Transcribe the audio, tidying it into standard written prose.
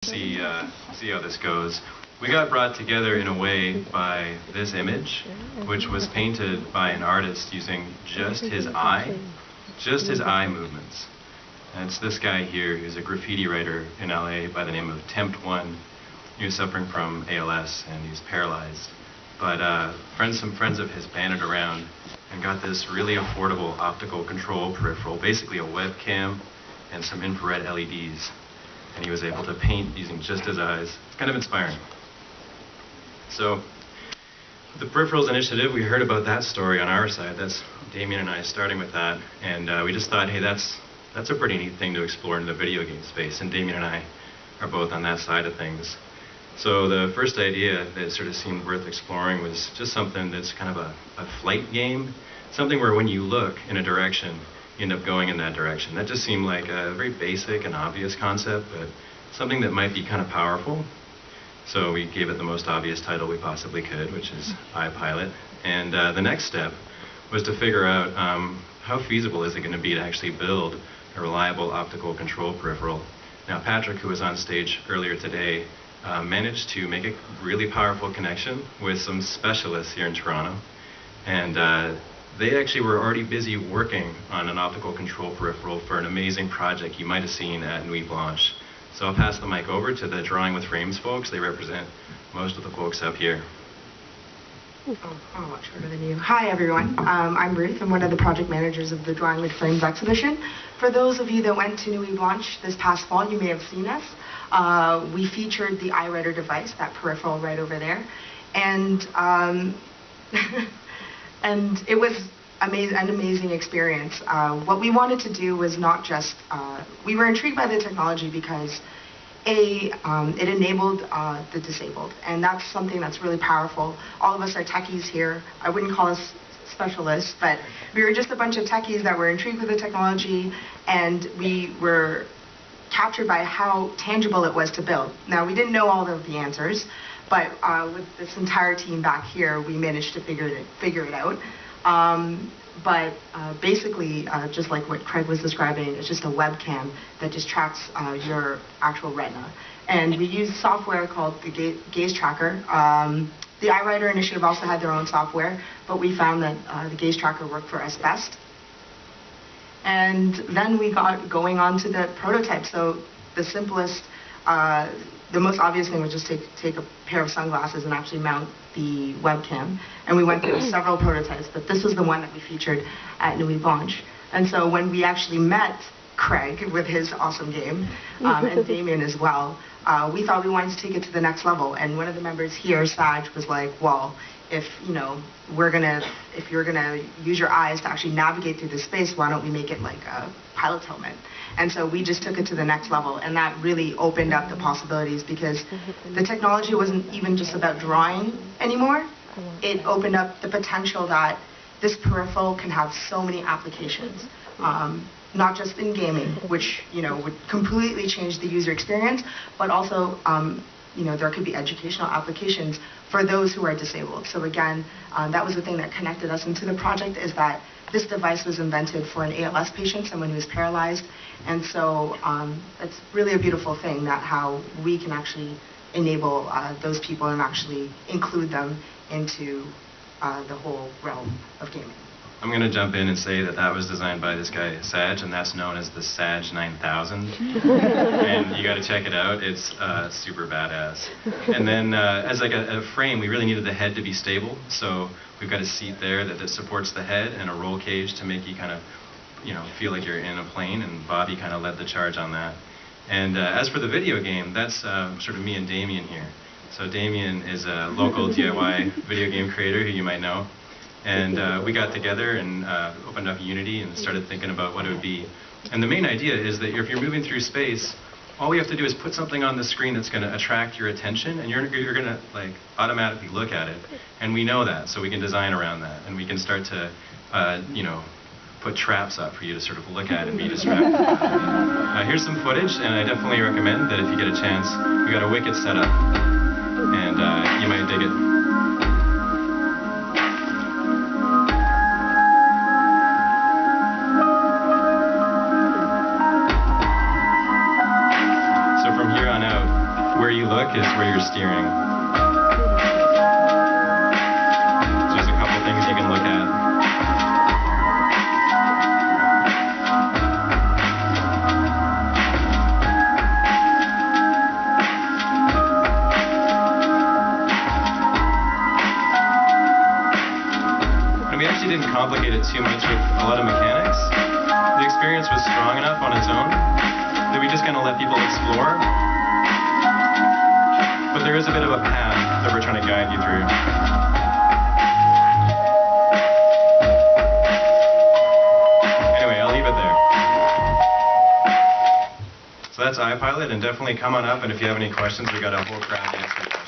See how this goes. We got brought together in a way by this image, which was painted by an artist using just his eye movements. And it's this guy here who's a graffiti writer in LA by the name of Tempt1. He was suffering from ALS and he's paralyzed. But some friends of his banded around and got this really affordable optical control peripheral, basically a webcam and some infrared LEDs. And he was able to paint using just his eyes. It's kind of inspiring. So, the Peripherals initiative, we heard about that story on our side. That's Damien and I starting with that. And we just thought, hey, that's a pretty neat thing to explore in the video game space. And Damien and I are both on that side of things. So the first idea that sort of seemed worth exploring was just something that's kind of a flight game. Something where when you look in a direction, you end up going in that direction. That just seemed like a very basic and obvious concept, but something that might be kind of powerful. So we gave it the most obvious title we possibly could, which is iPilot. And the next step was to figure out how feasible is it going to be to actually build a reliable optical control peripheral. Now Patrick, who was on stage earlier today, managed to make a really powerful connection with some specialists here in Toronto. And they actually were already busy working on an optical control peripheral for an amazing project you might have seen at Nuit Blanche. So I'll pass the mic over to the Drawing with Frames folks. They represent most of the folks up here. Oh, I'm a lot shorter than you. Hi, everyone. I'm Ruth. I'm one of the project managers of the Drawing with Frames exhibition. For those of you that went to Nuit Blanche this past fall, you may have seen us. We featured the iWriter device, that peripheral right over there. And and it was an amazing experience. What we wanted to do was not just, we were intrigued by the technology because it enabled the disabled, and that's something that's really powerful. All of us are techies here. I wouldn't call us specialists, but we were just a bunch of techies that were intrigued with the technology, and we were captured by how tangible it was to build. Now, we didn't know all of the answers, but with this entire team back here, we managed to figure it out. Basically, just like what Craig was describing, it's just a webcam that just tracks your actual retina. And we use software called the Gaze Tracker. The iWriter initiative also had their own software, but we found that the Gaze Tracker worked for us best. And then we got going on to the prototype. So the simplest, the most obvious thing was just take a pair of sunglasses and actually mount the webcam. And we went through several prototypes, but this was the one that we featured at Nuit Blanche. And so when we actually met Craig with his awesome game, and Damien as well, we thought we wanted to take it to the next level. And one of the members here, Saj, was like, well, if you're gonna use your eyes to actually navigate through the space, why don't we make it like a pilot's helmet? And so we just took it to the next level, and that really opened up the possibilities because the technology wasn't even just about drawing anymore. It opened up the potential that this peripheral can have so many applications, not just in gaming, which would completely change the user experience, but also there could be educational applications for those who are disabled. So again, that was the thing that connected us into the project, is that this device was invented for an ALS patient, someone who is paralyzed. And so it's really a beautiful thing that how we can actually enable those people and actually include them into the whole realm of gaming. I'm going to jump in and say that that was designed by this guy, Saj, and that's known as the Saj 9000. And you got to check it out. It's super badass. And then as like a frame, we really needed the head to be stable. So we've got a seat there that supports the head and a roll cage to make you kind of, feel like you're in a plane. And Bobby kind of led the charge on that. And as for the video game, that's sort of me and Damien here. So Damien is a local DIY video game creator who you might know. And we got together and opened up Unity and started thinking about what it would be. And the main idea is that if you're moving through space, all we have to do is put something on the screen that's going to attract your attention, and you're going to like automatically look at it. And we know that, so we can design around that, and we can start to, put traps up for you to sort of look at and be distracted. Here's some footage, and I definitely recommend that if you get a chance, we got a wicked setup, and you might dig it. where you look is where you're steering. So there's a couple things you can look at. And we actually didn't complicate it too much with a lot of mechanics. The experience was strong enough on its own that we just kind of let people explore. But there is a bit of a path that we're trying to guide you through. Anyway, I'll leave it there. So that's iPilot, and definitely come on up, and if you have any questions, we got a whole crowd to answer.